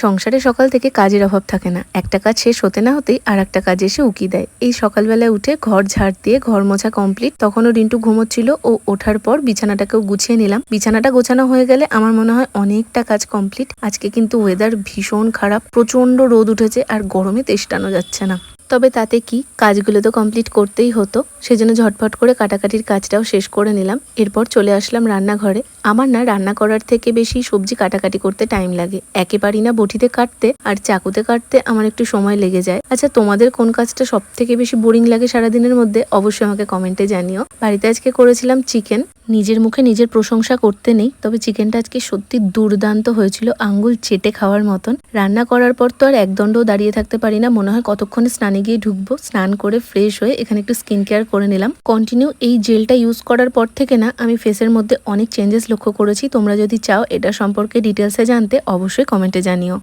সংসারে সকাল থেকে কাজের অভাব থাকে না, একটা কাজ শেষ হতে না হতেই আর একটা কাজ এসে উকি দেয়। এই সকালবেলায় উঠে ঘর ঝাড় দিয়ে ঘর মোছা কমপ্লিট। তখনও রিন্টু ঘুমোচ্ছিল, ও ওঠার পর বিছানাটাকেও গুছিয়ে নিলাম। বিছানাটা গোছানো হয়ে গেলে আমার মনে হয় অনেকটা কাজ কমপ্লিট। আজকে কিন্তু ওয়েদার ভীষণ খারাপ, প্রচন্ড রোদ উঠেছে আর গরমে তেষ্টানো যাচ্ছে না। তবে তাতে কি, কাজগুলো তো কমপ্লিট করতেই হতো, সেজন্য ঝটফট করে কাটাকাটির কাজটাও শেষ করে নিলাম। এরপর চলে আসলাম রান্নাঘরে। আমার না রান্না করার থেকে বেশি সবজি কাটাকাটি করতে টাইম লাগে, একেবারেই না বটিতে কাটতে আর চাকুতে কাটতে আমার একটু সময় লেগে যায়। আচ্ছা, তোমাদের কোন কাজটা সব থেকে বেশি বোরিং লাগে সারাদিনের মধ্যে অবশ্যই আমাকে কমেন্টে জানিও। বাড়িতে আজকে করেছিলাম চিকেন। নিজের মুখে নিজের প্রশংসা করতে নেই, তবে চিকেনটা আজকে সত্যি দুর্দান্ত হয়েছিল, আঙ্গুল চেটে খাওয়ার মতন। রান্না করার পর তো আর একদণ্ডও দাঁড়িয়ে থাকতে পারি না, মনে হয় কতক্ষণে স্নানে গিয়ে ঢুকবো। স্নান করে ফ্রেশ হয়ে এখানে একটু স্কিন কেয়ার করে নিলাম। কন্টিনিউ এই জেলটা ইউজ করার পর থেকে না আমি ফেসের মধ্যে অনেক চেঞ্জেস লক্ষ্য করেছি। তোমরা যদি চাও এটা সম্পর্কে ডিটেলসে জানতে অবশ্যই কমেন্টে জানিও।